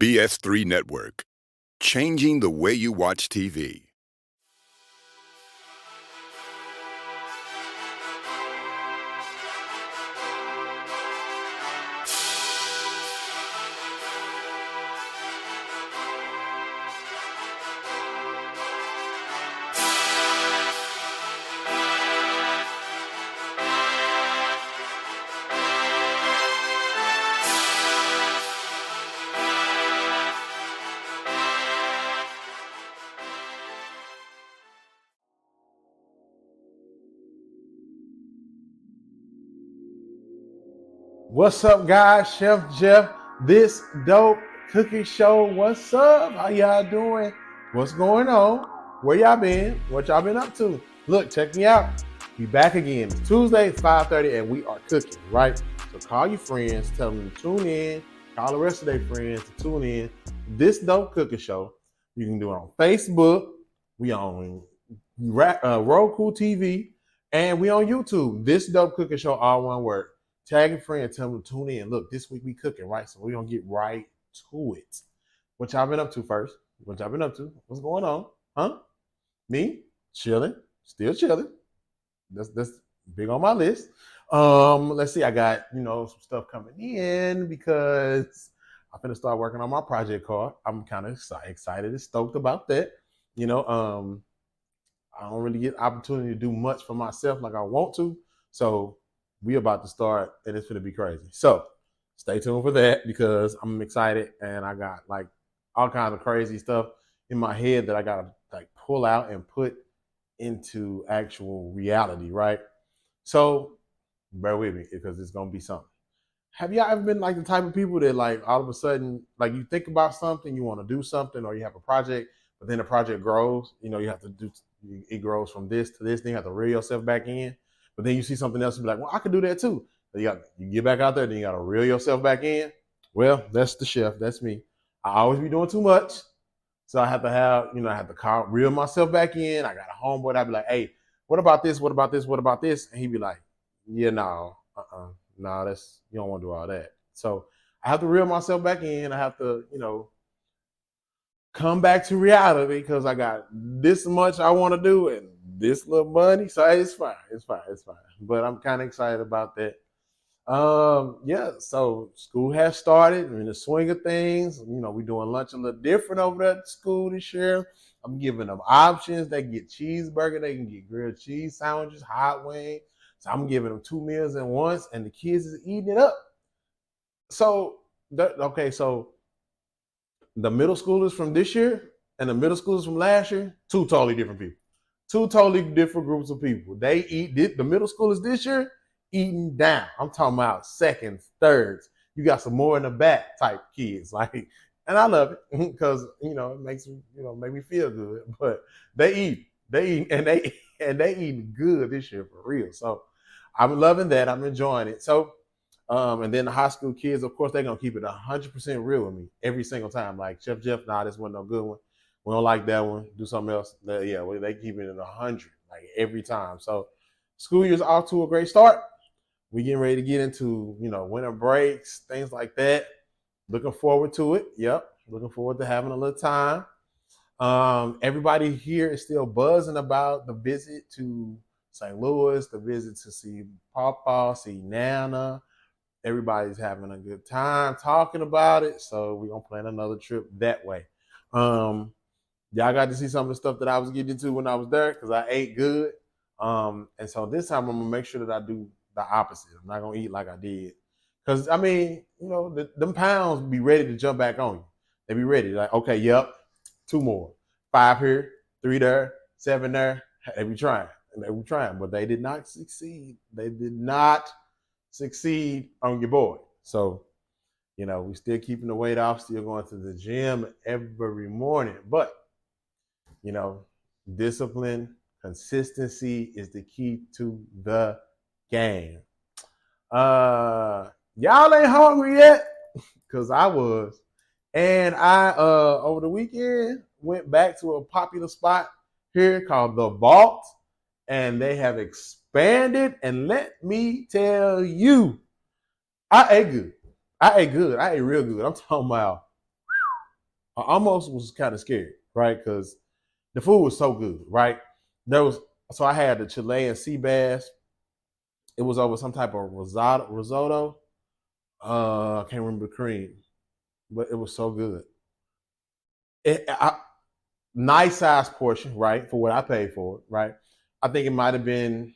BS3 Network, changing the way you watch TV. What's up, guys? Chef Jeff, this dope cookie show. What's up? How y'all doing? What's going on? Where y'all been? What y'all been up to? Look, check me out. We back again. It's Tuesday, it's 5:30, and we are cooking, right? So call your friends, tell them to tune in. Call the rest of their friends to tune in. This dope cooking show. You can do it on Facebook. We on Roku TV, and we on YouTube. This dope cooking show, all one word. Tag a friend, tell them to tune in. Look, this week we cooking, right? So we're going to get right to it. What y'all been up to first? What y'all been up to? What's going on? Huh? Me? Chilling. Still chilling. That's big on my list. Let's see. I got, some stuff coming in because I'm going to start working on my project card. I'm kind of excited and stoked about that. I don't really get opportunity to do much for myself like I want to. So we about to start, and it's going to be crazy. So stay tuned for that because I'm excited, and I got like all kinds of crazy stuff in my head that I got to like pull out and put into actual reality, right? So bear with me because it's going to be something. Have y'all ever been like the type of people that like all of a sudden, like you think about something, you want to do something, or you have a project, but then the project grows, you have to do, it grows from this to this, then you have to reel yourself back in. But then you see something else and be like, well, I could do that too. You get back out there, then you got to reel yourself back in. Well, that's the chef. That's me. I always be doing too much. So I have to reel myself back in. I got a homeboy. I'd be like, hey, what about this? What about this? What about this? And he'd be like, yeah, no, you don't want to do all that. So I have to reel myself back in. I have to, come back to reality because I got this much I want to do and this little money. So it's fine. But I'm kind of excited about that. So school has started. I'm in the swing of things. We're doing lunch a little different over there at school this year. I'm giving them options. They can get cheeseburger. They can get grilled cheese sandwiches, hot wing. So I'm giving them 2 meals at once, and the kids is eating it up. So, the middle schoolers from this year and the middle schoolers from last year, two totally different people. Two totally different groups of people. They eat, the middle schoolers this year, eating down. I'm talking about seconds, thirds. You got some more in the back type kids. And I love it because, it makes me, make me feel good. But they eat, and they eat good this year for real. So I'm loving that. I'm enjoying it. So, and then the high school kids, of course, they're going to keep it 100% real with me every single time. Like, Chef Jeff, this wasn't no good one. We don't like that one. Do something else. They keep it at 100, like every time. So school year's off to a great start. We getting ready to get into, winter breaks, things like that. Looking forward to it. Yep. Looking forward to having a little time. Everybody here is still buzzing about the visit to St. Louis, the visit to see Papa, see Nana. Everybody's having a good time talking about it. So we're going to plan another trip that way. Y'all got to see some of the stuff that I was getting into when I was there because I ate good. And so this time I'm going to make sure that I do the opposite. I'm not going to eat like I did. Because, them pounds be ready to jump back on you. They be ready. Like, okay, yep, 2 more. 5 here, 3 there, 7 there. They be trying. But they did not succeed. They did not succeed on your boy. So, we still keeping the weight off, still going to the gym every morning. But, discipline, consistency is the key to the game. Y'all ain't hungry yet? Because I was. And I, over the weekend, went back to a popular spot here called The Vault. And they have expanded. And let me tell you, I ate good. I ate real good. I'm talking about I almost was kind of scared, right? Because the food was so good, right? There was so I had the Chilean sea bass. It was over some type of risotto. I can't remember the cream, but it was so good. Nice size portion, right, for what I paid for it, right? I think it might have been,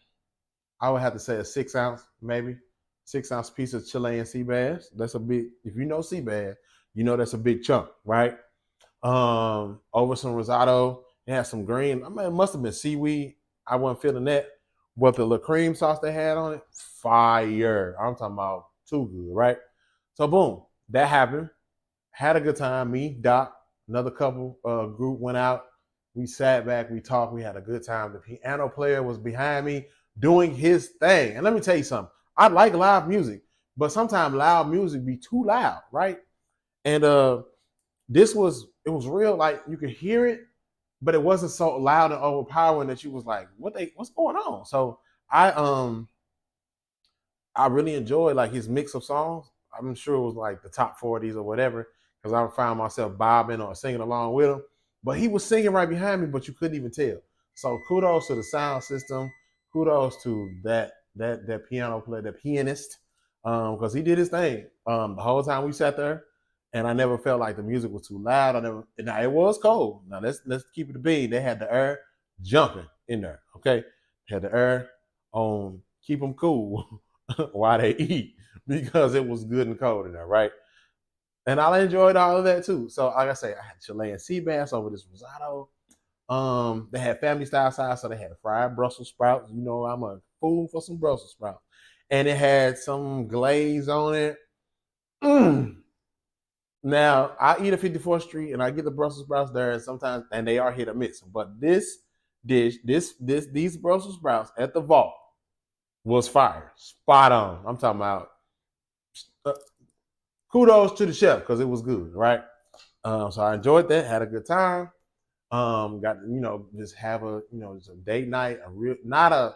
I would have to say a 6 ounce, maybe 6 ounce piece of Chilean sea bass. That's a big, if you know sea bass, you know that's a big chunk, right? Over some risotto. It had some green. I mean, it must have been seaweed. I wasn't feeling that. But the little cream sauce they had on it, fire. I'm talking about too good, right? So boom, that happened. Had a good time. Me, Doc, another couple group went out. We sat back, we talked, we had a good time. The piano player was behind me doing his thing. And let me tell you something. I like live music, but sometimes loud music be too loud, right? And it was real, like you could hear it, but it wasn't so loud and overpowering that you was like, what's going on? So I um I really enjoyed like his mix of songs. I'm sure it was like the top 40s or whatever, because I found myself bobbing or singing along with him. But he was singing right behind me, but you couldn't even tell. So kudos to the sound system. Kudos to that piano player, that pianist, because he did his thing the whole time we sat there, and I never felt like the music was too loud. I never. Now it was cold. Now let's keep it a bean. They had the air jumping in there. Okay, had the air on. Keep them cool while they eat, because it was good and cold in there, right? And I enjoyed all of that too. So, like I say, I had Chilean sea bass over this risotto. They had family style sides, so they had fried Brussels sprouts. You know, I'm a fool for some Brussels sprouts, and it had some glaze on it. Mm. Now I eat at 54th Street, and I get the Brussels sprouts there, and sometimes, and they are hit or miss. But this dish, these Brussels sprouts at the vault was fire, spot on. I'm talking about. Uh, Kudos to the chef because it was good, right? So I enjoyed that, had a good time. Got to, just have just a date night, not a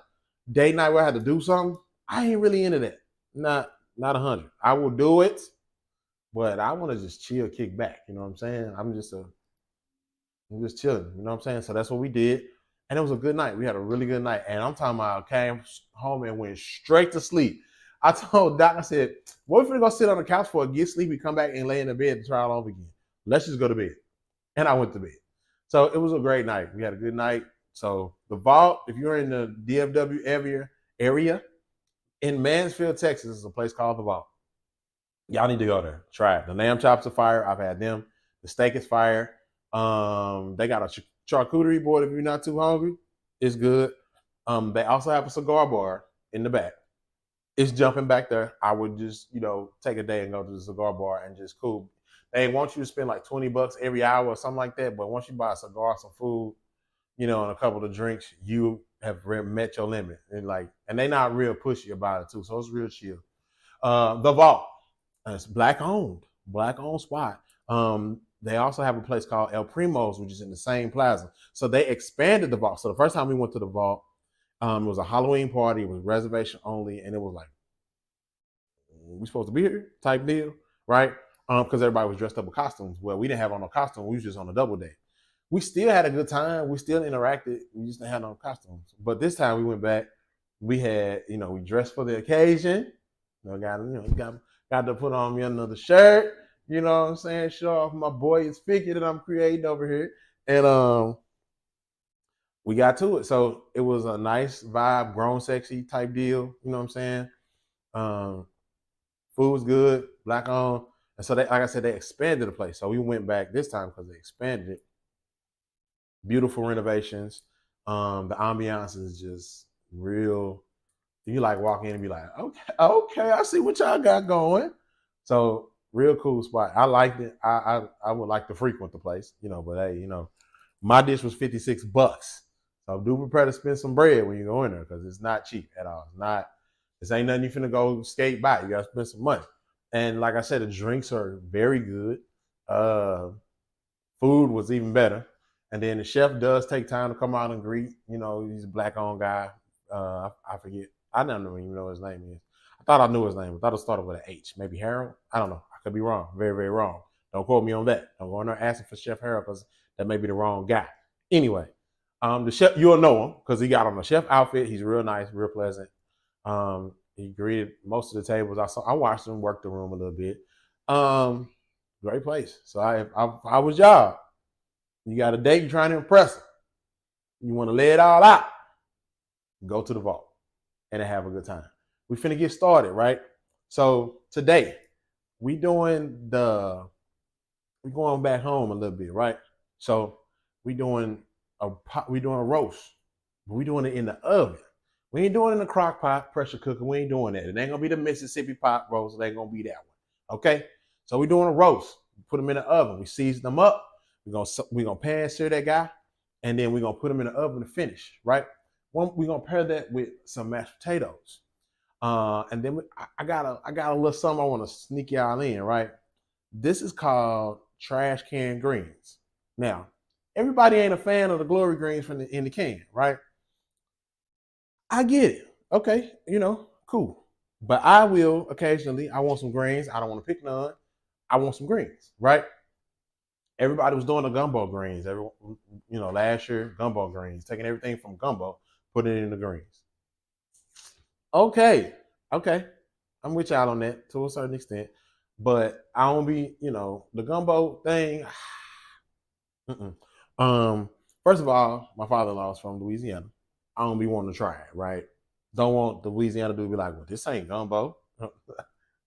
date night where I had to do something. I ain't really into that. Not 100. I will do it, but I want to just chill, kick back. You know what I'm saying? I'm just chilling. You know what I'm saying? So that's what we did, and it was a good night. We had a really good night, and I'm talking about came home and went straight to sleep. I told Doc, I said, "What if we go sit on the couch for a get sleepy, come back and lay in the bed and try it all over again? Let's just go to bed." And I went to bed. So it was a great night. We had a good night. So the vault, if you're in the DFW area in Mansfield, Texas, is a place called the Vault. Y'all need to go there. Try it. The lamb chops are fire. I've had them. The steak is fire. They got a charcuterie board if you're not too hungry. It's good. They also have a cigar bar in the back. It's jumping back there. I would just, take a day and go to the cigar bar and just cool. They want you to spend like $20 every hour or something like that. But once you buy a cigar, some food, and a couple of drinks, you have met your limit. And they not real pushy about it too. So it's real chill. The Vault. It's black owned spot. They also have a place called El Primo's, which is in the same plaza. So they expanded the Vault. So the first time we went to the Vault, it was a Halloween party. It was reservation only, and it was like, we supposed to be here type deal, right? Because everybody was dressed up with costumes. Well, we didn't have on no costume. We was just on a double day. We still had a good time. We still interacted. We just didn't have no costumes. But this time we went back. We had, we dressed for the occasion. Got to put on me another shirt. You know what I'm saying? Show off my boy's figure that I'm creating over here. And we got to it. So it was a nice vibe, grown sexy type deal. You know what I'm saying? Food was good, black owned. And so like I said, they expanded the place. So we went back this time because they expanded it. Beautiful renovations. The ambiance is just real. You like walk in and be like, okay, I see what y'all got going. So real cool spot. I liked it. I would like to frequent the place, but hey, my dish was $56. So do prepare to spend some bread when you go in there because it's not cheap at all. This ain't nothing you finna go skate by. You gotta spend some money. And like I said, the drinks are very good. Food was even better. And then the chef does take time to come out and greet. He's a black-owned guy. I forget. I don't even know what his name is. I thought I knew his name. I thought it started with an H. Maybe Harold? I don't know. I could be wrong. Very, very wrong. Don't quote me on that. Don't go in there asking for Chef Harold because that may be the wrong guy. Anyway, the chef, you'll know him because he got on the chef outfit. He's real nice, real pleasant. He greeted most of the tables. I watched him work the room a little bit. Great place. So I was y'all. You got a date, you're trying to impress him. You want to lay it all out. Go to the vault and have a good time. We finna get started, right? So today we're going back home a little bit, right? So we're doing a roast, but we're doing it in the oven. We ain't doing it in the crock pot, pressure cooker. We ain't doing that. It ain't gonna be the Mississippi pot roast. It ain't gonna be that one. Okay? So we're doing a roast. We put them in the oven. We season them up. We're gonna pan sear that guy, and then we're gonna put them in the oven to finish, right? We're gonna pair that with some mashed potatoes. And then I got a little something I want to sneak y'all in, right? This is called trash can greens. Now, everybody ain't a fan of the glory greens in the can, right? I get it. Okay, cool. But I will occasionally, I want some greens. I don't want to pick none. I want some greens, right? Everybody was doing the gumbo greens. Last year, gumbo greens, taking everything from gumbo, putting it in the greens. Okay. I'm with y'all on that to a certain extent. But I don't be, the gumbo thing. First of all, my father-in-law is from Louisiana. I don't be wanting to try it, right? Don't want the Louisiana dude to be like, well, this ain't gumbo.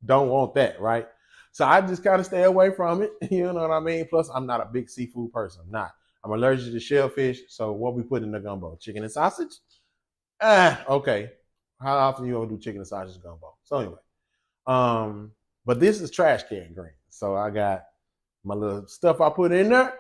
Don't want that, right? So I just kind of stay away from it. You know what I mean? Plus, I'm not a big seafood person. I'm not. I'm allergic to shellfish. So what we put in the gumbo? Chicken and sausage? Okay. How often you gonna do chicken and sausage gumbo? So anyway, but this is trash can greens. So I got my little stuff I put in there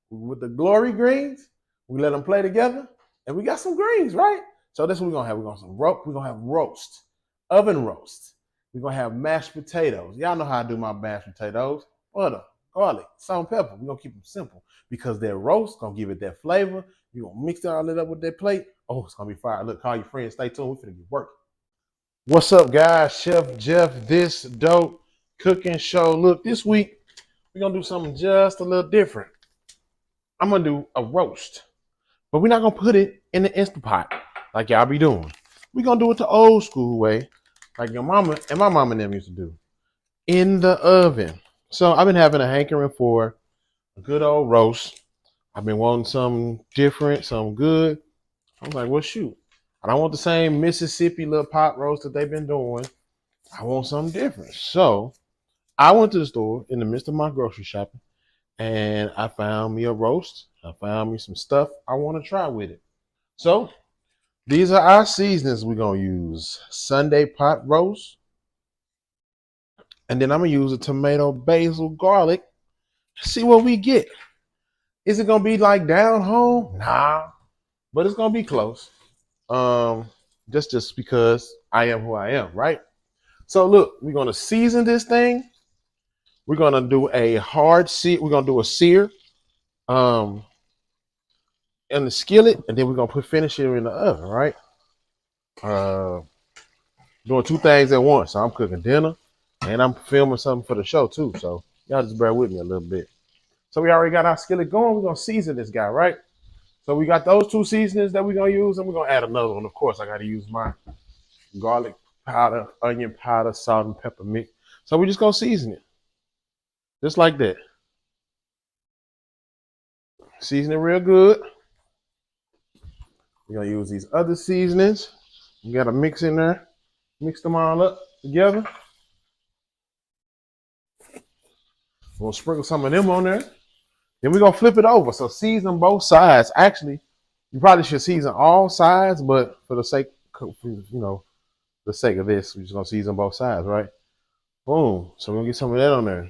with the glory greens. We let them play together, and we got some greens, right? So that's what we're gonna have. We're gonna have roast, oven roast. We're gonna have mashed potatoes. Y'all know how I do my mashed potatoes. Butter, garlic, salt, and pepper. We're gonna keep them simple because their roast gonna give it that flavor. You're gonna mix all it up with that plate. Oh, it's gonna be fire. Look, call your friends, stay tuned. We're gonna get working. What's up, guys? Chef Jeff, this dope cooking show. Look, this week we're gonna do something just a little different. I'm gonna do a roast, but we're not gonna put it in the Instant Pot like y'all be doing. We're gonna do it the old school way, like your mama and my mama and them used to do, in the oven. So I've been having a hankering for a good old roast. I've been wanting something different, something good. I was like, well, shoot. I don't want the same Mississippi little pot roast that they've been doing. I want something different. So I went to the store in the midst of my grocery shopping, and I found me a roast. I found me some stuff I want to try with it. So these are our seasonings we're going to use. Sunday pot roast. And then I'm going to use a tomato, basil, garlic. See what we get. Is it going to be like down home? Nah. But it's going to be close. Just because I am who I am, right? So look, we're going to season this thing. We're going to do a hard sear. We're going to do a sear in the skillet, and then we're going to finish it in the oven, right? Doing two things at once. So I'm cooking dinner and I'm filming something for the show too. So y'all just bear with me a little bit. So we already got our skillet going. We're going to season this guy, right? So we got those two seasonings that we're going to use, and we're going to add another one. Of course, I got to use my garlic powder, onion powder, salt, and pepper mix. So we're just going to season it. Just like that. Season it real good. We're going to use these other seasonings. You got to mix in there. Mix them all up together. We'll sprinkle some of them on there. Then we're going to flip it over. So season both sides. Actually, you probably should season all sides, but for the sake, the sake of this, we're just going to season both sides, right? Boom. So we're going to get some of that on there.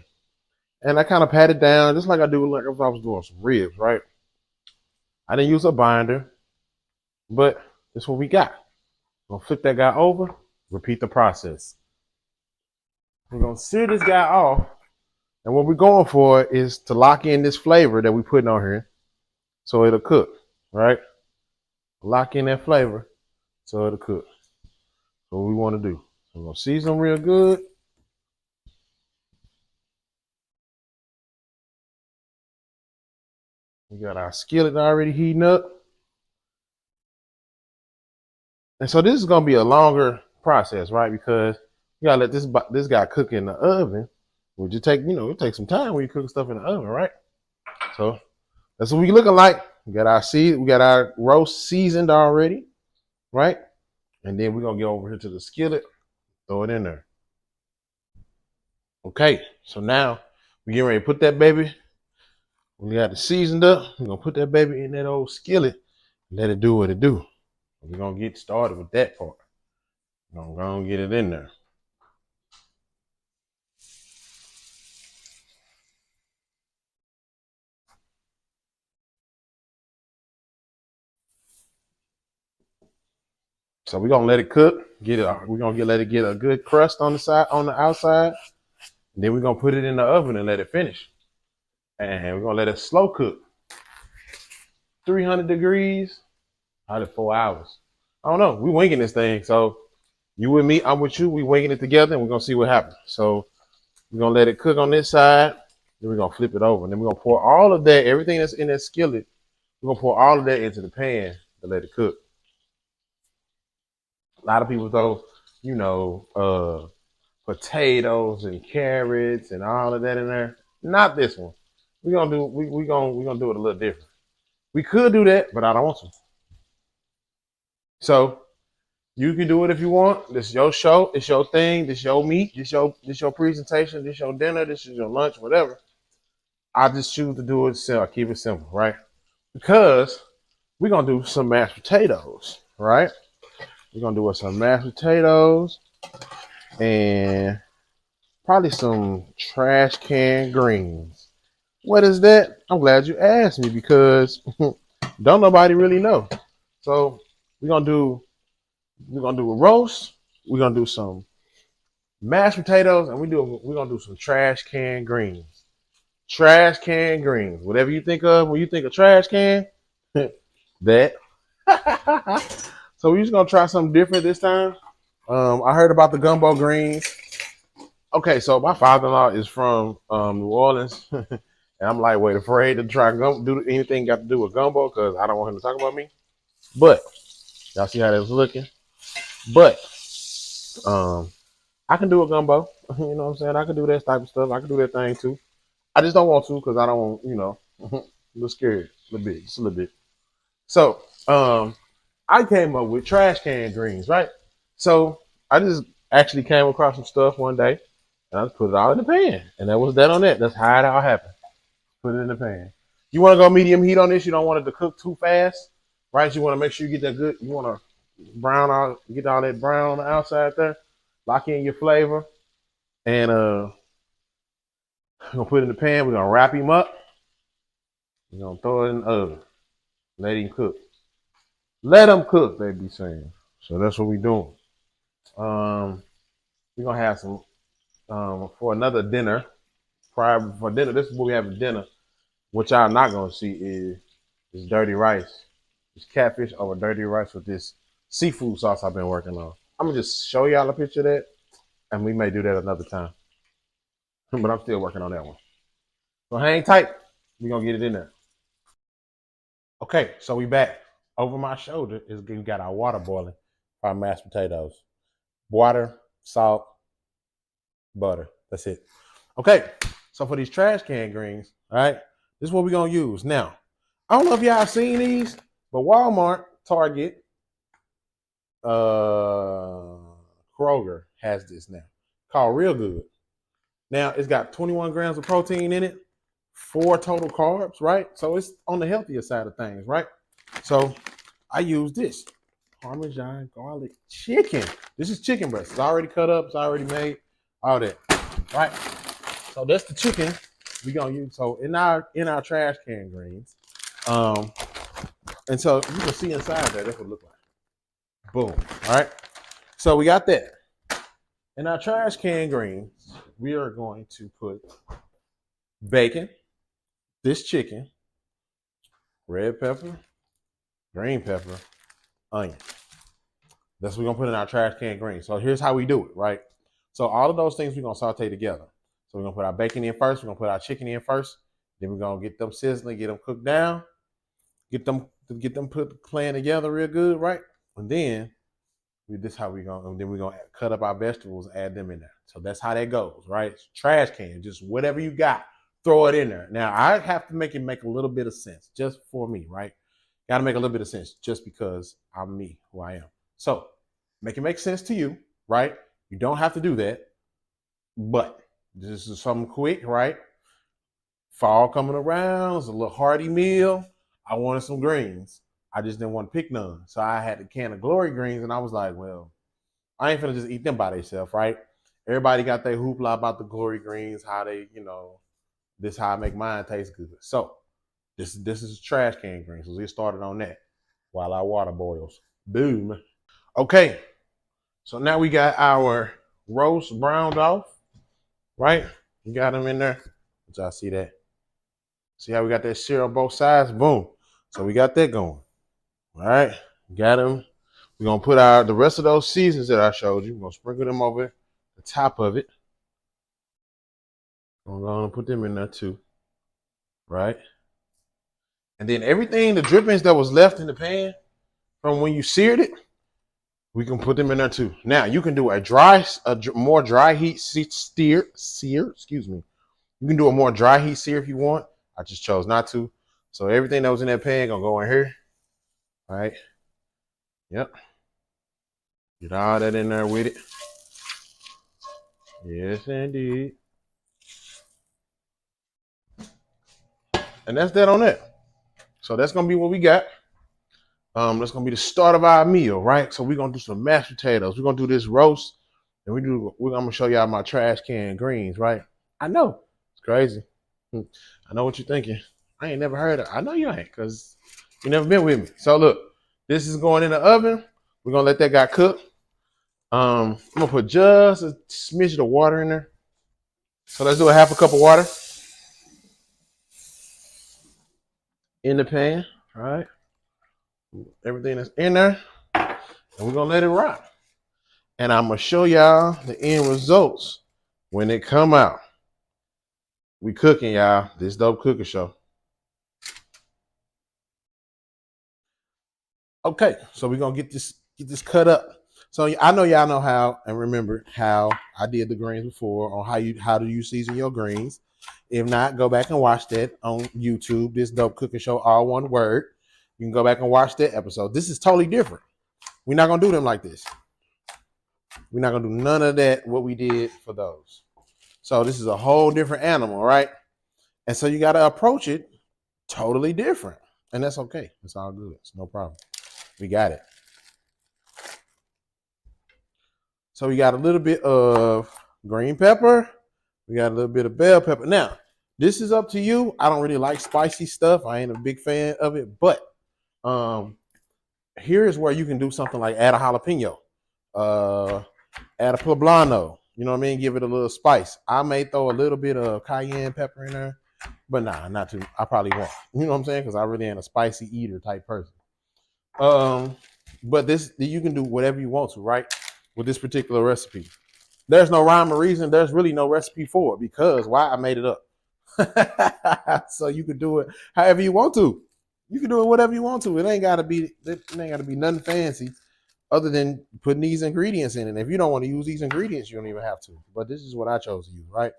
And I kind of pat it down just like I do like if I was doing some ribs, right? I didn't use a binder, but that's what we got. We're going to flip that guy over, repeat the process. We're going to sear this guy off. And what we're going for is to lock in this flavor that we're putting on here so it'll cook, right? Lock in that flavor so it'll cook. That's what we want to do. So we're going to season them real good. We got our skillet already heating up. And so this is gonna be a longer process, right? Because you gotta let this guy cook in the oven. Which it takes some time when you cook stuff in the oven, right? So that's what we looking like. We got our roast seasoned already, right? And then we're gonna get over here to the skillet, throw it in there. Okay, so now we get ready to put that baby. We got it seasoned up. We're gonna put that baby in that old skillet and let it do what it do. We're gonna get started with that part. We're gonna get it in there. So we're gonna let it cook. Let it get a good crust on the outside. And then we're gonna put it in the oven and let it finish. And we're gonna let it slow cook. 300 degrees, probably 4 hours. I don't know. We winging this thing. So you with me, I'm with you. We winging it together and we're gonna see what happens. So we're gonna let it cook on this side. Then we're gonna flip it over. And then we're gonna pour all of that, everything that's in that skillet, we're gonna pour all of that into the pan to let it cook. A lot of people throw, potatoes and carrots and all of that in there. Not this one. We're gonna do it a little different. We could do that, but I don't want to. So you can do it if you want. This is your show. It's your thing. This is your meat. This your presentation. This your dinner. This is your lunch. Whatever. I just choose to do it simple. Keep it simple, right? Because we're gonna do some mashed potatoes, right? We're gonna do some mashed potatoes and probably some trash can greens. What is that? I'm glad you asked me because don't nobody really know. So we're gonna do a roast. We're gonna do some mashed potatoes, and we're gonna do some trash can greens. Trash can greens. Whatever you think of when you think of trash can, that. So we're just gonna try something different this time. I heard about the gumbo greens. Okay, so my father-in-law is from New Orleans, and I'm lightweight afraid to try do anything got to do with gumbo because I don't want him to talk about me. But y'all see how that's looking. But I can do a gumbo. You know what I'm saying? I can do that type of stuff. I can do that thing too. I just don't want to because I don't want, a little scared, just a little bit. So I came up with trash can greens, right? So I just actually came across some stuff one day and I just put it all in the pan. And that was that on that. That's how it all happened. Put it in the pan. You want to go medium heat on this. You don't want it to cook too fast, right? You want to make sure you get that good. You want to get all that brown on the outside there. Lock in your flavor. And we're going to put it in the pan. We're going to wrap him up. We're going to throw it in the oven. Let him cook. Let him cook, they be saying. So that's what we're doing. We're going to have some, for another dinner, for dinner, this is what we have for dinner. What y'all not going to see is this dirty rice. This catfish over dirty rice with this seafood sauce I've been working on. I'm going to just show y'all a picture of that, and we may do that another time. But I'm still working on that one. So hang tight. We're going to get it in there. Okay, so we back. Over my shoulder we got our water boiling for our mashed potatoes. Water, salt, butter. That's it. Okay, so for these trash can greens, all right, this is what we're going to use. Now, I don't know if y'all seen these, but Walmart, Target, Kroger has this now called Real Good. Now, it's got 21 grams of protein in it, 4 total carbs, right? So it's on the healthier side of things, right? So I use this Parmesan garlic chicken. This is chicken breast. It's already cut up. It's already made. All that, right? So that's the chicken we're gonna use. So in our trash can greens, and so you can see inside there. That's what it looks like. Boom. All right. So we got that. In our trash can greens, we are going to put bacon, this chicken, red pepper, green pepper, onion. That's what we're gonna put in our trash can greens. So here's how we do it, right? So all of those things we're gonna saute together. So we're gonna put our bacon in first, we're gonna put our chicken in first, Then we're gonna get them sizzling, get them cooked down, get them playing together real good, right? And then this how we gonna, and then we're gonna cut up our vegetables, add them in there. So that's how that goes, right? Trash can, just whatever you got, throw it in there. Now I have to make it make a little bit of sense just for me, right? Got to make a little bit of sense just because I'm me, who I am. So make it make sense to you, right? You don't have to do that, but this is something quick, right? Fall coming around, it's a little hearty meal. I wanted some greens. I just didn't want to pick none. So I had a can of Glory Greens, and I was like, well, I ain't finna just eat them by themselves, right? Everybody got their hoopla about the Glory Greens, how they, this how I make mine taste good. So this is trash can greens. So we started on that while our water boils. Boom. Okay. So now we got our roast browned off, right? You got them in there. Did y'all see that? See how we got that sear on both sides? Boom. So we got that going. All right. Got them. We're going to put the rest of those seasons that I showed you. We're going to sprinkle them over the top of it. I'm going to put them in there too. Right. And then everything, the drippings that was left in the pan from when you seared it, we can put them in there too. Now you can do more dry heat sear. Excuse me. You can do a more dry heat sear if you want. I just chose not to. So everything that was in that pan gonna go in here. All right. Yep. Get all that in there with it. Yes, indeed. And that's that on that. So that's gonna be what we got. That's gonna be the start of our meal, right? So we're gonna do some mashed potatoes. We're gonna do this roast, and I'm gonna show y'all my trash can greens, right? I know it's crazy. I know what you're thinking. I ain't never heard of it. I know you ain't, because you never been with me. So look, this is going in the oven. We're gonna let that guy cook. I'm gonna put just a smidge of water in there. So let's do a half a cup of water in the pan. All right. Everything that's in there. And we're gonna let it rock. And I'm gonna show y'all the end results when they come out. We cooking, y'all. This Dope Cooking Show. Okay, so we're gonna get this cut up. So I know y'all know how, and remember how I did the greens before, on how do you season your greens. If not, go back and watch that on YouTube. This Dope Cooking Show, all one word. You can go back and watch that episode. This is totally different. We're not gonna do them like this. We're not gonna do none of that, what we did for those. So this is a whole different animal, right? And so you gotta approach it totally different. And that's okay. It's all good. It's no problem. We got it. So we got a little bit of green pepper. We got a little bit of bell pepper. Now, this is up to you. I don't really like spicy stuff. I ain't a big fan of it. But here is where you can do something like add a jalapeno, add a poblano. You know what I mean? Give it a little spice. I may throw a little bit of cayenne pepper in there, but nah, not too. I probably won't. You know what I'm saying? Because I really ain't a spicy eater type person. But you can do whatever you want to, right? With this particular recipe. There's no rhyme or reason. There's really no recipe for it, because why? I made it up. So you can do it however you want to. You can do it whatever you want to. It ain't gotta be nothing fancy other than putting these ingredients in. And if you don't want to use these ingredients, you don't even have to. But this is what I chose to use, right?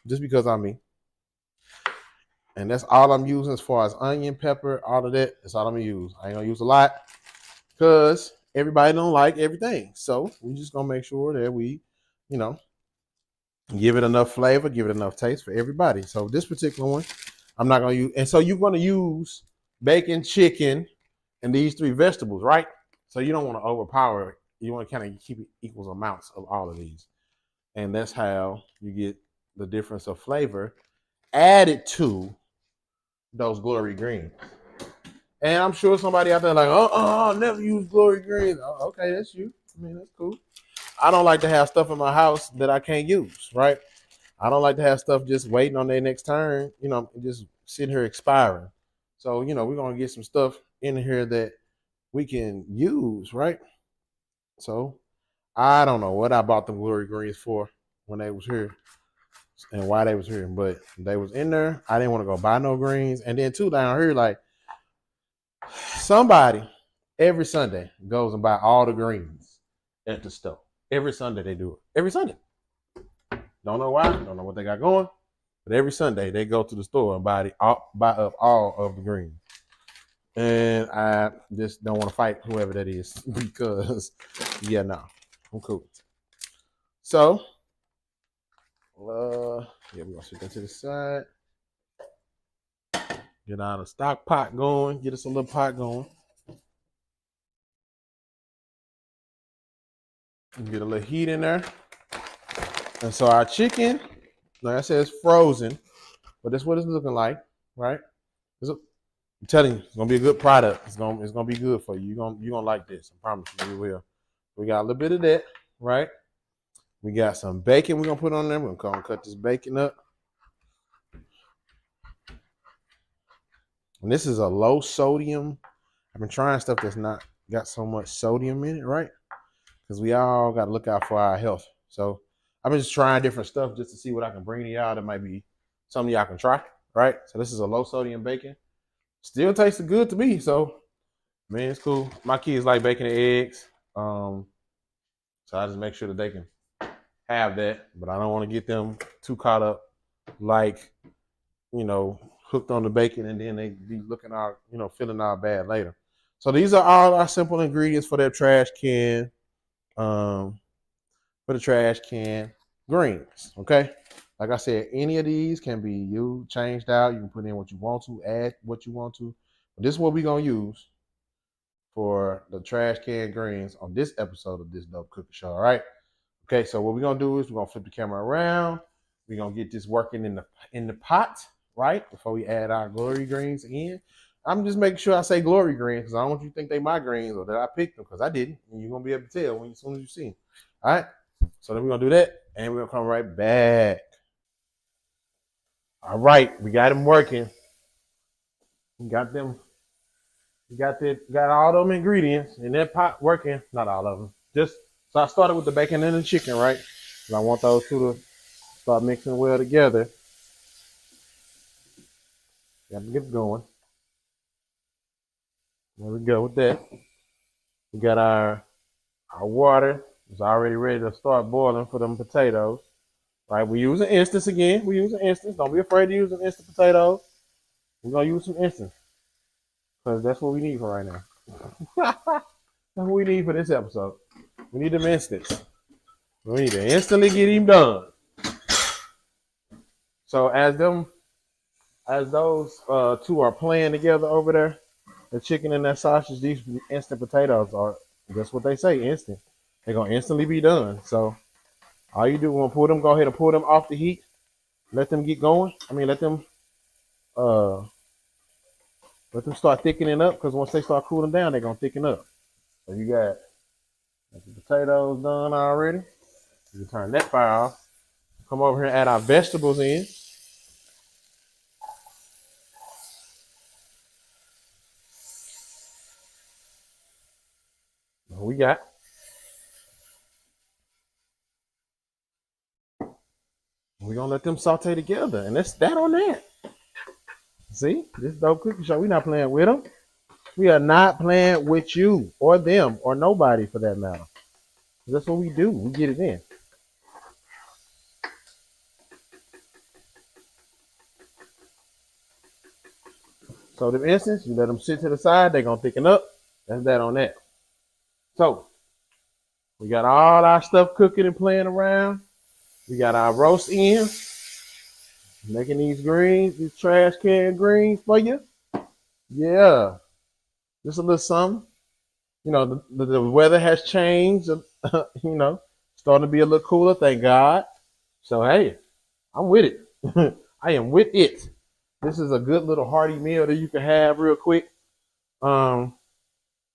Just because I'm me. And that's all I'm using as far as onion, pepper, all of that. That's all I'm gonna use. I ain't gonna use a lot because everybody don't like everything. So we're just gonna make sure that we, give it enough flavor, give it enough taste for everybody. So this particular one, I'm not gonna use. And so you're gonna use bacon, chicken, and these three vegetables, right? So you don't want to overpower it. You want to kind of keep it equal amounts of all of these. And that's how you get the difference of flavor added to those Glory Greens. And I'm sure somebody out there like, I'll never use Glory Greens. Oh, okay, that's you. I mean, that's cool. I don't like to have stuff in my house that I can't use, right? I don't like to have stuff just waiting on their next turn, just sitting here expiring. So, we're going to get some stuff in here that we can use, right? So, I don't know what I bought the Glory Greens for when they was here. and why they was here. But they was in there. I didn't want to go buy no greens. And then too down here, like somebody every Sunday goes and buy all the greens at the store. Every Sunday they do it. Every Sunday. Don't know why. Don't know what they got going. But every Sunday they go to the store and buy up all of the greens. And I just don't want to fight whoever that is because, yeah, no, I'm cool. So, yeah, we're going to sit that to the side. Get out a stock pot going. Get us a little pot going. Get a little heat in there. And so our chicken, like I said, it's frozen. But that's what it's looking like, right? I'm telling you, it's gonna be a good product. It's gonna be good for you. You're gonna like this. I promise you will. We got a little bit of that, right? We got some bacon we're gonna put on there. We're gonna cut this bacon up. And this is a low sodium. I've been trying stuff that's not got so much sodium in it, right? Because we all gotta look out for our health. So I've been just trying different stuff just to see what I can bring to y'all that might be something y'all can try, right? So this is a low sodium bacon. Still tasted good to me, so man, it's cool. My kids like bacon and eggs, so I just make sure that they can have that, but I don't want to get them too caught up, like, you know, hooked on the bacon, and then they be looking out, you know, feeling all bad later. So these are all our simple ingredients for their trash can, greens. Okay. Like I said, any of these can be changed out. You can put in what you want to, add what you want to. But this is what we're going to use for the trash can greens on this episode of This Dope Cooking Show. All right. Okay. So what we're going to do is we're going to flip the camera around. We're going to get this working in the pot, right? Before we add our glory greens in. I'm just making sure I say glory greens because I don't want you to think they my greens or that I picked them, because I didn't. And you're going to be able to tell as soon as you see them. All right. So then we're going to do that, and we're going to come right back. All right, we got them working. We got all them ingredients in that pot working. Not all of them. So I started with the bacon and the chicken, right? And I want those two to start mixing well together. Got to get it going. There we go with that. We got our water. It's already ready to start boiling for them potatoes. Right, we're using instance again. We're using instance. Don't be afraid to use an instant potatoes. We're gonna use some instance because that's what we need for right now. That's what we need for this episode. We need them instance. We need to instantly get him done. So as those two are playing together over there, the chicken and that sausage, these instant potatoes are just what they say, instant. They're gonna instantly be done. So all you do when pull them, go ahead and pull them off the heat. Let them get going. Let them start thickening up, because once they start cooling down, they're gonna thicken up. So you got the potatoes done already. You can turn that fire off. Come over here and add our vegetables in. What we got? We're gonna let them saute together, and that's that on that. See, this Dope Cooking Show, we're not playing with them. We are not playing with you or them or nobody for that matter. That's what we do. We get it in. So the instance, you let them sit to the side, they're gonna thicken up. That's that on that. So we got all our stuff cooking and playing around. We got our roast in, making these greens, these trash can greens for you. Yeah, just a little something. You know, the weather has changed. You know, starting to be a little cooler, thank God. So hey, I'm with it. I am with it. This is a good little hearty meal that you can have real quick. You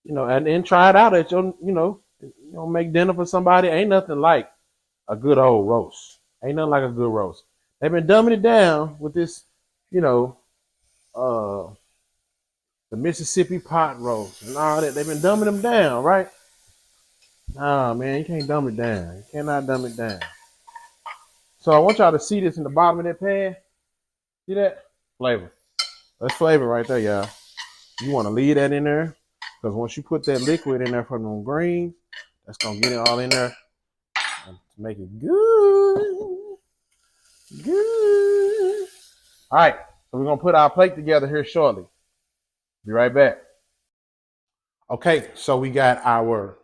know, and then try it out at your, make dinner for somebody. Ain't nothing like a good old roast. Ain't nothing like a good roast. They've been dumbing it down with this, the Mississippi pot roast and all that. They've been dumbing them down, right? Nah, man, you can't dumb it down. You cannot dumb it down. So I want y'all to see this in the bottom of that pan. See that? Flavor. That's flavor right there, y'all. You want to leave that in there because once you put that liquid in there from them greens, that's gonna get it all in there and make it good. Good. All right, so we're gonna put our plate together here shortly. Be right back. Okay, so we got our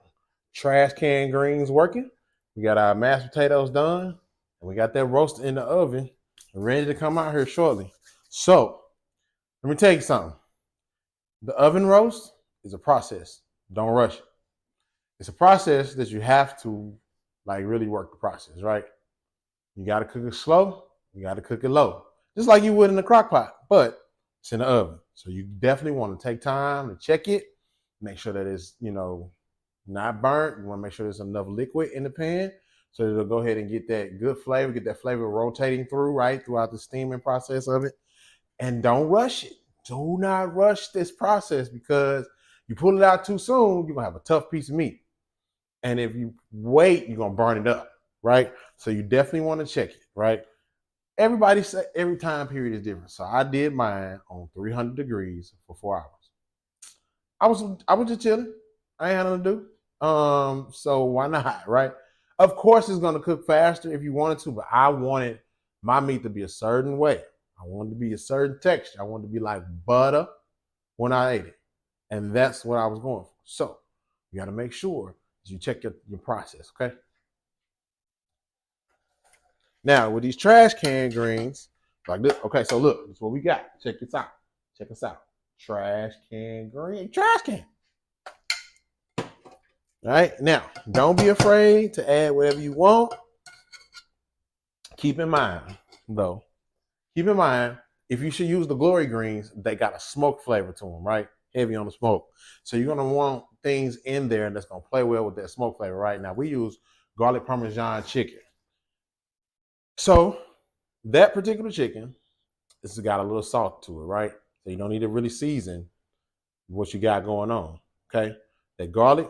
trash can greens working. We got our mashed potatoes done, and we got that roast in the oven ready to come out here shortly. So let me tell you something. The oven roast is a process. Don't rush it. It's a process that you have to like really work the process, right? You got to cook it slow. You got to cook it low, just like you would in the crock pot, but it's in the oven. So you definitely want to take time to check it, make sure that it's, not burnt. You want to make sure there's enough liquid in the pan so it'll go ahead and get that good flavor, get that flavor rotating through, right, throughout the steaming process of it. And don't rush it. Do not rush this process because you pull it out too soon, you're going to have a tough piece of meat. And if you wait, you're going to burn it up, right? So you definitely want to check it, right? Everybody say every time period is different. So I did mine on 300 degrees for 4 hours. I was just chilling. I ain't had nothing to do. So why not, right? Of course, it's gonna cook faster if you wanted to, but I wanted my meat to be a certain way. I wanted to be a certain texture. I wanted to be like butter when I ate it, and that's what I was going for. So you got to make sure you check your process, okay? Now with these trash can greens, like this. Okay, so look, that's what we got. Check this out. Check us out. Trash can green. Trash can. All right, now don't be afraid to add whatever you want. Keep in mind, though, if you should use the glory greens, they got a smoke flavor to them, right? Heavy on the smoke. So you're gonna want things in there that's gonna play well with that smoke flavor. Right now, we use garlic parmesan chicken. So that particular chicken, this has got a little salt to it, right? So you don't need to really season what you got going on. Okay, that garlic.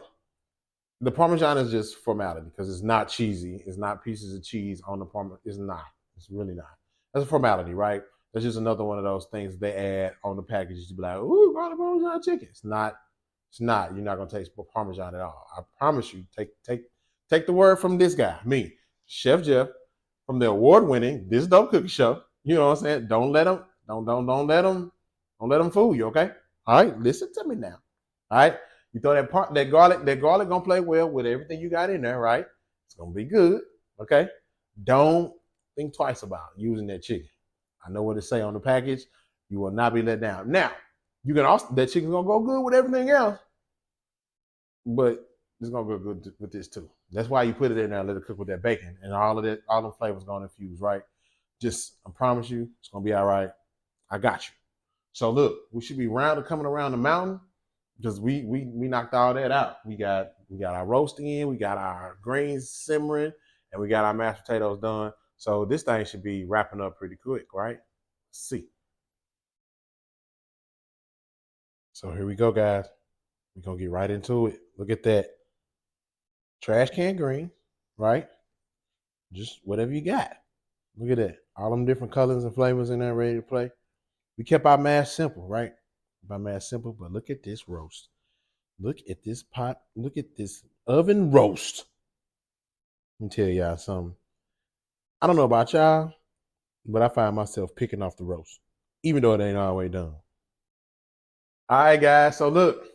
The Parmesan is just formality because it's not cheesy. It's not pieces of cheese on the Parmesan. It's not. It's really not. That's a formality, right? That's just another one of those things they add on the packages to be like, ooh, garlic Parmesan chicken. It's not. It's not. You're not gonna taste Parmesan at all. I promise you. Take the word from this guy, me, Chef Jeff, from the award-winning This Dope Cookie Show. You know what I'm saying? Don't let them. Don't let them fool you. Okay. All right. Listen to me now. All right. You throw that garlic gonna play well with everything you got in there, right? It's gonna be good. Okay. Don't think twice about using that chicken. I know what it say on the package. You will not be let down. Now, you can also that chicken's gonna go good with everything else, but it's gonna go good with this too. That's why you put it in there and let it cook with that bacon and all of that, all the flavors gonna infuse, right? Just I promise you, it's gonna be all right. I got you. So look, we should be coming around the mountain because we knocked all that out. We got our roast in, we got our greens simmering, and we got our mashed potatoes done. So this thing should be wrapping up pretty quick, right? Let's see. So here we go, guys. We're gonna get right into it. Look at that. Trash can green, right? Just whatever you got. Look at that. All them different colors and flavors in there ready to play. We kept our mash simple, right? Our mash simple, but look at this roast. Look at this pot. Look at this oven roast. Let me tell y'all something. I don't know about y'all, but I find myself picking off the roast, even though it ain't all the way done. All right, guys. So look,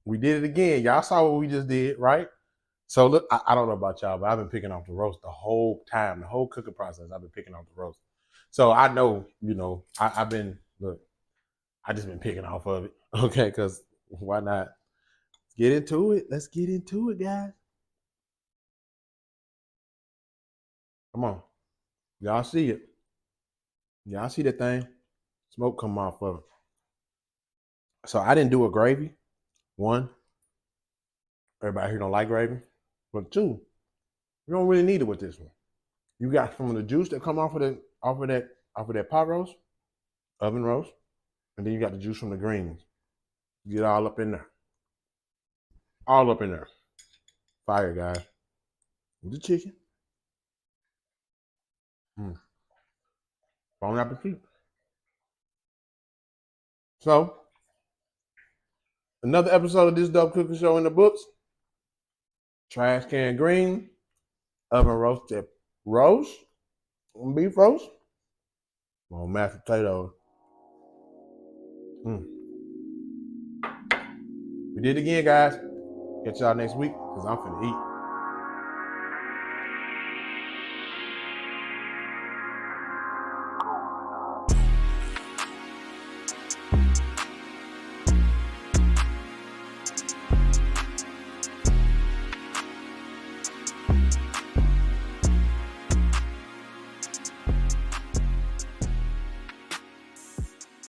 we did it again. Y'all saw what we just did, right? So look, I don't know about y'all, but I've been picking off the roast the whole time, the whole cooking process. I've been picking off the roast. So I know, I've been look, I just been picking off of it. Okay, because why not? Get into it. Let's get into it, guys. Come on. Y'all see it. Y'all see that thing? Smoke come off of it. So I didn't do a gravy. One, everybody here don't like gravy. But two, you don't really need it with this one. You got some of the juice that come off of that pot roast, oven roast, and then you got the juice from the greens. Get all up in there. All up in there. Fire, guys. With the chicken. Bon appetit. So, another episode of this Dope Cooking Show in the books. Trash can green, oven roasted roast, beef roast, on mashed potatoes. We did it again, guys. Catch y'all next week because I'm finna eat.